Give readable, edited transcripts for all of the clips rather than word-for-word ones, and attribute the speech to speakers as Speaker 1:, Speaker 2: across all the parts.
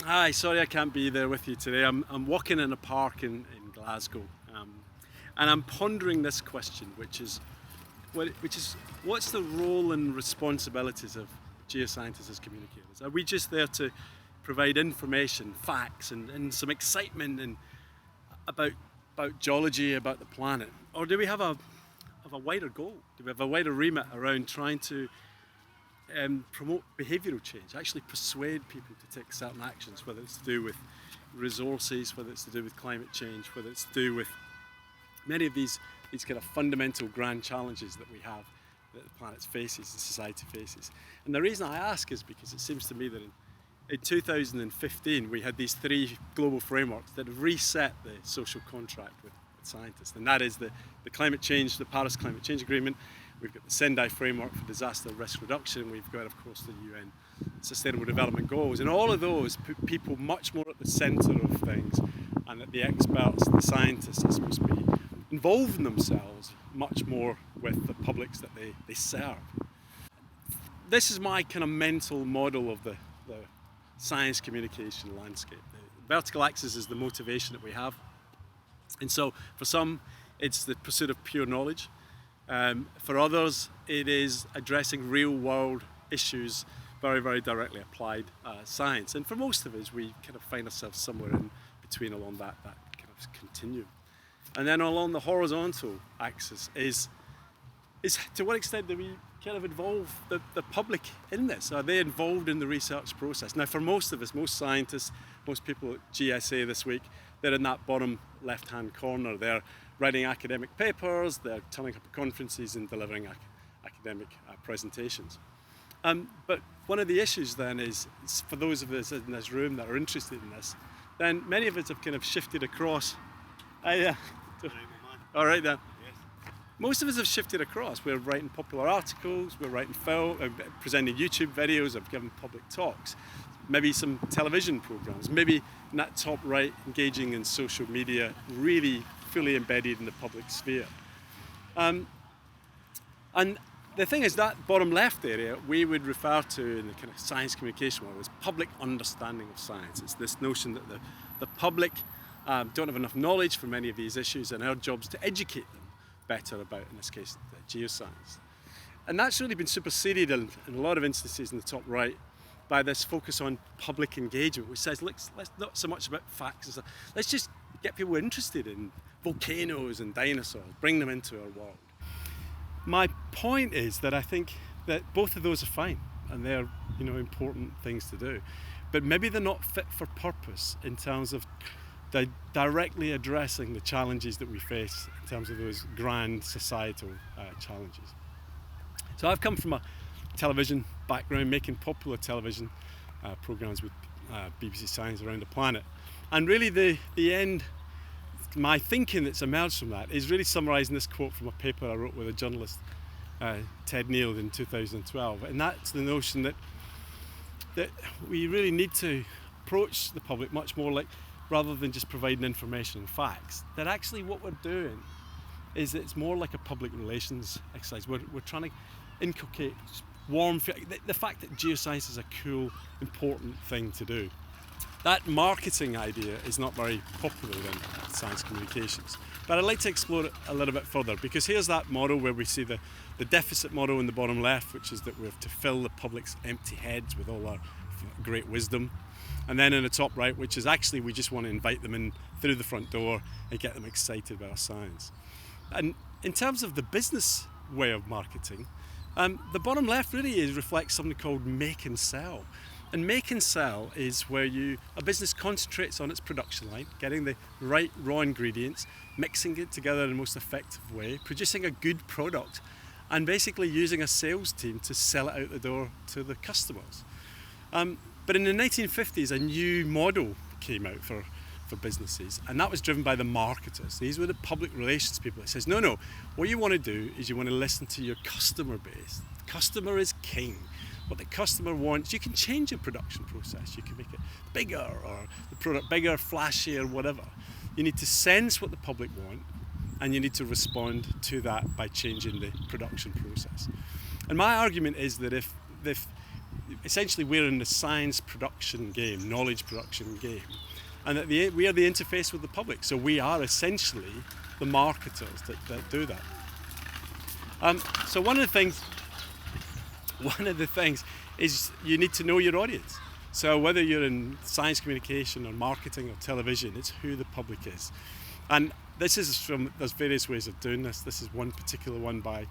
Speaker 1: Hi, sorry I can't be there with you today. I'm walking in a park in Glasgow, and I'm pondering this question, which is what's the role and responsibilities of geoscientists as communicators? Are we just there to provide information, facts, and some excitement about geology, about the planet, or do we have a wider goal? Do we have a wider remit around trying to promote behavioural change, actually persuade people to take certain actions, whether it's to do with resources, whether it's to do with climate change, whether it's to do with many of these kind of fundamental grand challenges that we have, that the planet faces, the society faces. And the reason I ask is because it seems to me that in 2015 we had these three global frameworks that have reset the social contract with scientists, and that is the climate change, the Paris Climate Change Agreement. We've got the Sendai Framework for Disaster Risk Reduction. We've got, of course, the UN Sustainable Development Goals. And all of those put people much more at the centre of things, and that the experts, the scientists are supposed to be involving themselves much more with the publics that they serve. This is my kind of mental model of the science communication landscape. The vertical axis is the motivation that we have. And so for some, it's the pursuit of pure knowledge. For others, it is addressing real-world issues, very, very directly applied science. And for most of us, we kind of find ourselves somewhere in between along that kind of continuum. And then along the horizontal axis is to what extent do we kind of involve the public in this? Are they involved in the research process? Now, for most of us, most scientists, most people at GSA this week, they're in that bottom left-hand corner. They're writing academic papers, they're turning up at conferences and delivering academic presentations. But one of the issues then is, for those of us in this room that are interested in this, then many of us have kind of shifted across. All right then.
Speaker 2: Yes.
Speaker 1: Most of us have shifted across. We're writing popular articles, we're writing film, presenting YouTube videos, I've given public talks, maybe some television programs, maybe in that top right, engaging in social media, really fully embedded in the public sphere. And the thing is, that bottom left area we would refer to in the kind of science communication world as public understanding of science. It's this notion that the public don't have enough knowledge for many of these issues, and our job is to educate them better about, in this case, geoscience. And that's really been superseded in a lot of instances in the top right by this focus on public engagement, which says, let's not so much about facts and stuff, let's just get people interested in volcanoes and dinosaurs, bring them into our world. My point is that I think that both of those are fine, and they're important things to do, but maybe they're not fit for purpose in terms of directly addressing the challenges that we face in terms of those grand societal challenges. So I've come from a television background, making popular television programs with BBC Science around the planet, and really the end, my thinking that's emerged from that is really summarising this quote from a paper I wrote with a journalist, Ted Neal, in 2012, and that's the notion that we really need to approach the public much more like, rather than just providing information and facts, that actually what we're doing is it's more like a public relations exercise. We're trying to inculcate warm, the fact that geoscience is a cool, important thing to do. That marketing idea is not very popular in science communications. But I'd like to explore it a little bit further, because here's that model where we see the deficit model in the bottom left, which is that we have to fill the public's empty heads with all our great wisdom. And then in the top right, which is actually we just want to invite them in through the front door and get them excited about our science. And in terms of the business way of marketing, the bottom left really reflects something called make and sell. And make and sell is where a business concentrates on its production line, getting the right raw ingredients, mixing it together in the most effective way, producing a good product, and basically using a sales team to sell it out the door to the customers. But in the 1950s, a new model came out for businesses, and that was driven by the marketers. These were the public relations people that says, no, what you want to do is you want to listen to your customer base. The customer is king. What the customer wants, you can change your production process. You can make it bigger, or the product bigger, flashier, whatever. You need to sense what the public want, and you need to respond to that by changing the production process. And my argument is that if essentially we're in the science production game, knowledge production game, and that we are the interface with the public. So we are essentially the marketers that do that. So one of the things is you need to know your audience. So whether you're in science communication or marketing or television, it's who the public is. And there's various ways of doing this. This is one particular one by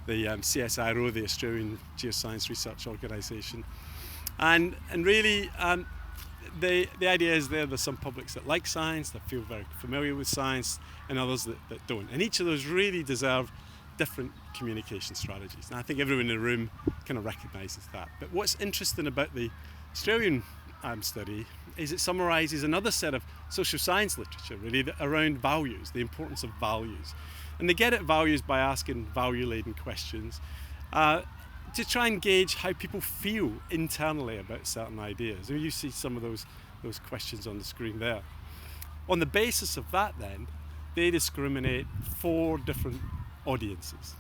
Speaker 1: the CSIRO, the Australian Geoscience Research Organisation. And really, the idea is there's some publics that like science, that feel very familiar with science, and others that don't. And each of those really deserve different communication strategies. And I think everyone in the room kind of recognises that. But what's interesting about the Australian study is it summarises another set of social science literature, really, around values, the importance of values. And they get at values by asking value-laden questions to try and gauge how people feel internally about certain ideas. And you see some of those questions on the screen there. On the basis of that, then, they discriminate 4 different audiences.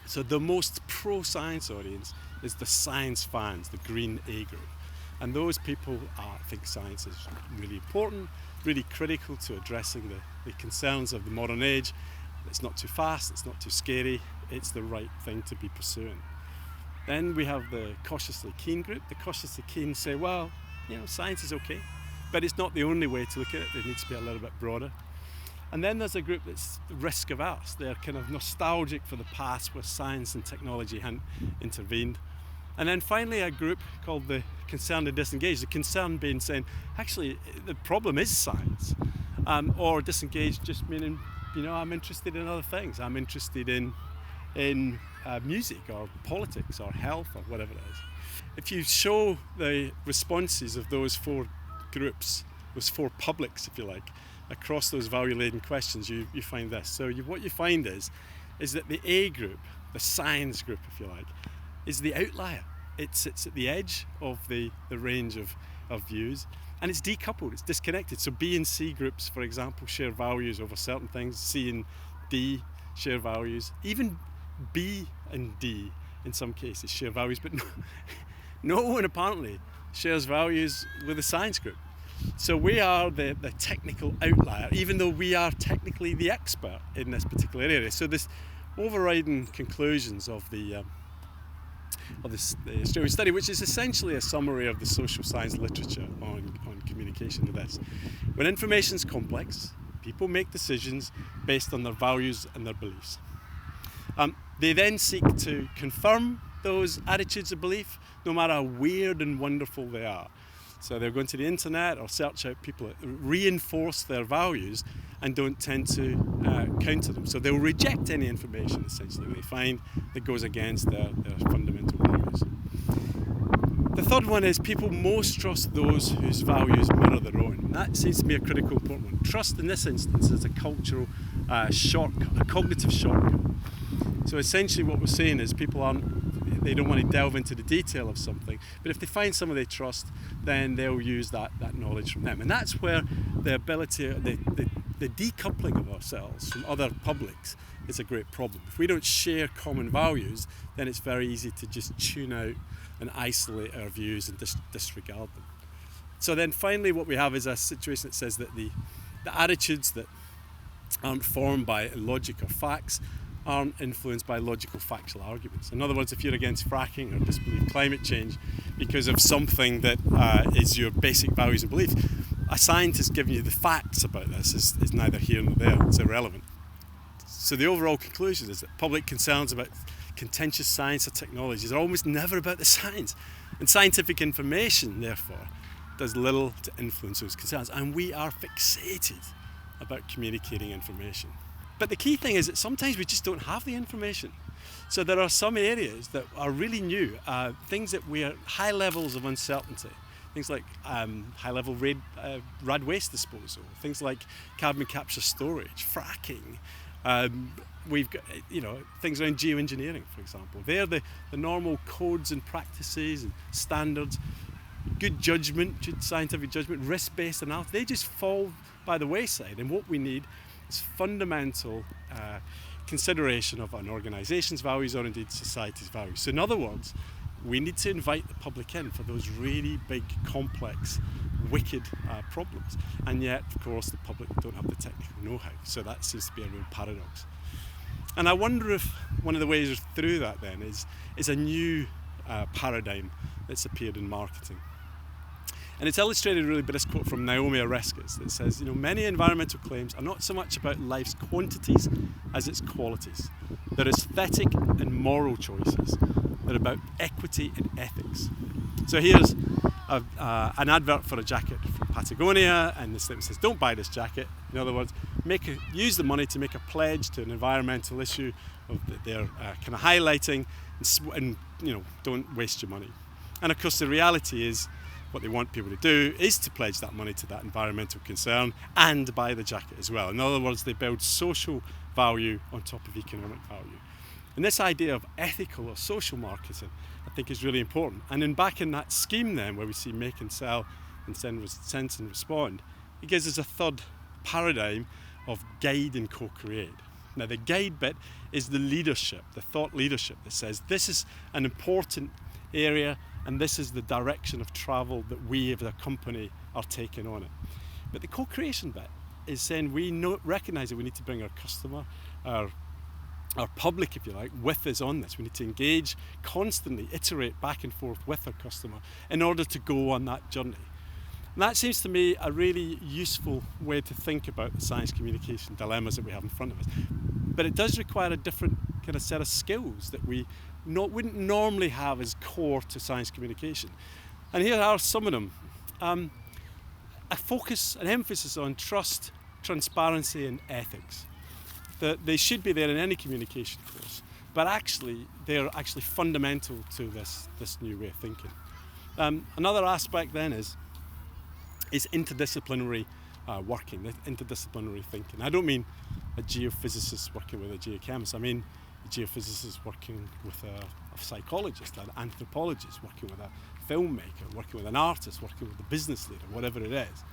Speaker 1: So the most pro-science audience is the science fans, the green A group. And those people think science is really important, really critical to addressing the concerns of the modern age. It's not too fast, it's not too scary, it's the right thing to be pursuing. Then we have the cautiously keen group. The cautiously keen say, well, science is okay, but it's not the only way to look at it. It needs to be a little bit broader. And then there's a group that's risk averse. They're kind of nostalgic for the past where science and technology hadn't intervened. And then finally a group called the concerned and disengaged. The concern being saying, actually, the problem is science. Or disengaged just meaning, I'm interested in other things. I'm interested in music or politics or health or whatever it is. If you show the responses of those 4 groups, those 4 publics, if you like, across those value-laden questions, you find this. So what you find is that the A group, the science group, if you like, is the outlier. It sits at the edge of the range of views, and it's decoupled, it's disconnected. So B and C groups, for example, share values over certain things. C and D share values. Even B and D, in some cases, share values, but no one apparently shares values with the science group. So we are the technical outlier, even though we are technically the expert in this particular area. So this overriding conclusions of the Australian study, which is essentially a summary of the social science literature on communication, to this. When information is complex, people make decisions based on their values and their beliefs. They then seek to confirm those attitudes of belief, no matter how weird and wonderful they are. So they're going to the internet or search out people that reinforce their values and don't tend to counter them. So they'll reject any information, essentially, they find that goes against their fundamental values. The third one is people most trust those whose values mirror their own. And that seems to be a critical important one. Trust in this instance is a cultural shortcut, a cognitive shortcut. So essentially what we're saying is people they don't want to delve into the detail of something, but if they find someone they trust, then they'll use that knowledge from them. And that's where the ability, the decoupling of ourselves from other publics is a great problem. If we don't share common values, then it's very easy to just tune out and isolate our views and disregard them. So then finally what we have is a situation that says that the attitudes that aren't formed by logic or facts aren't influenced by logical factual arguments. In other words, if you're against fracking or disbelieve climate change because of something that is your basic values and beliefs, a scientist giving you the facts about this is neither here nor there, it's irrelevant. So the overall conclusion is that public concerns about contentious science or technologies are almost never about the science. And scientific information, therefore, does little to influence those concerns. And we are fixated about communicating information. But the key thing is that sometimes we just don't have the information. So there are some areas that are really new, things that we are high levels of uncertainty. Things like high-level rad waste disposal, things like carbon capture storage, fracking. We've got things around geoengineering, for example. They're the normal codes and practices and standards, good judgment, good scientific judgment, risk-based analysis. They just fall by the wayside. And what we need is fundamental consideration of an organisation's values or indeed society's values. So in other words, we need to invite the public in for those really big, complex, wicked problems. And yet, of course, the public don't have the technical know-how. So that seems to be a real paradox. And I wonder if one of the ways through that then is a new paradigm that's appeared in marketing. And it's illustrated really by this quote from Naomi Oreskes that says, many environmental claims are not so much about life's quantities as its qualities. They're aesthetic and moral choices. They're about equity and ethics. So here's an advert for a jacket from Patagonia, and the statement says, don't buy this jacket. In other words, use the money to make a pledge to an environmental issue that they're kind of highlighting, and don't waste your money. And of course the reality is, what they want people to do is to pledge that money to that environmental concern and buy the jacket as well. In other words, they build social value on top of economic value. And this idea of ethical or social marketing, I think, is really important. And then back in that scheme then, where we see make and sell and sense and respond, it gives us a third paradigm of guide and co-create. Now the guide bit is the leadership, the thought leadership that says this is an important area and this is the direction of travel that we as a company are taking on it. But the co-creation bit is saying we recognise that we need to bring our customer, our public, if you like, with us on this. We need to engage, constantly iterate back and forth with our customer in order to go on that journey. And that seems to me a really useful way to think about the science communication dilemmas that we have in front of us. But it does require a different kind of set of skills that we wouldn't normally have as core to science communication. And here are some of them. A focus, an emphasis on trust, transparency and ethics. That they should be there in any communication course, but actually they're actually fundamental to this new way of thinking. Another aspect then is interdisciplinary working, interdisciplinary thinking. I don't mean a geophysicist working with a geochemist. I mean a geophysicist working with a psychologist, an anthropologist, working with a filmmaker, working with an artist, working with a business leader, whatever it is.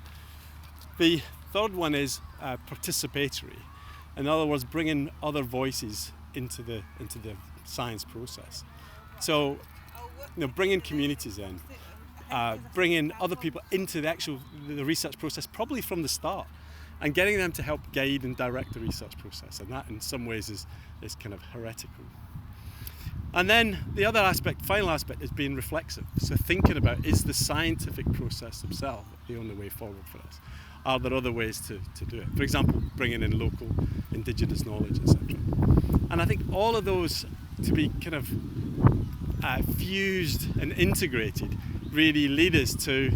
Speaker 1: The third one is participatory. In other words, bringing other voices into the science process. So, bringing communities in, bringing other people into the research process, probably from the start, and getting them to help guide and direct the research process. And that, in some ways, is kind of heretical. And then the other aspect, final aspect, is being reflexive. So thinking about, is the scientific process itself the only way forward for us? Are there other ways to do it? For example, bringing in local indigenous knowledge, etc. And I think all of those to be kind of fused and integrated really lead us to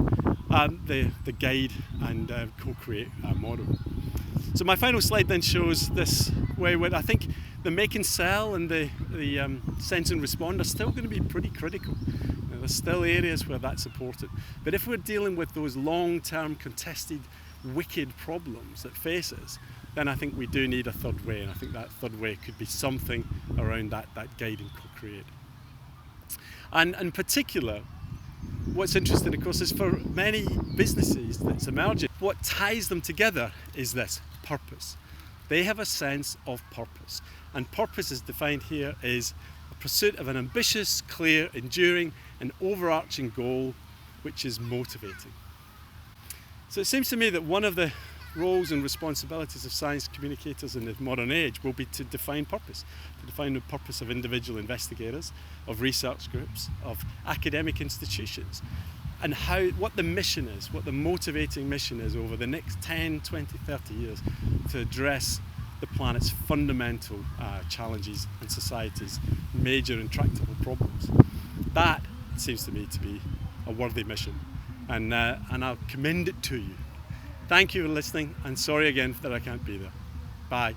Speaker 1: the guide and co-create model. So my final slide then shows this way where I think the make and sell and the sense and respond are still going to be pretty critical. There's still areas where that's important. But if we're dealing with those long-term contested wicked problems that face us, then I think we do need a third way, and I think that third way could be something around that guide and co-create. And in particular, what's interesting, of course, is for many businesses that's emerging, what ties them together is this purpose. They have a sense of purpose, and purpose is defined here as a pursuit of an ambitious, clear, enduring and overarching goal which is motivating. So it seems to me that one of the roles and responsibilities of science communicators in the modern age will be to define purpose, to define the purpose of individual investigators, of research groups, of academic institutions, and what the mission is, what the motivating mission is over the next 10, 20, 30 years to address the planet's fundamental challenges and society's major intractable problems. That seems to me to be a worthy mission, and I'll commend it to you. Thank you for listening, and sorry again that I can't be there. Bye.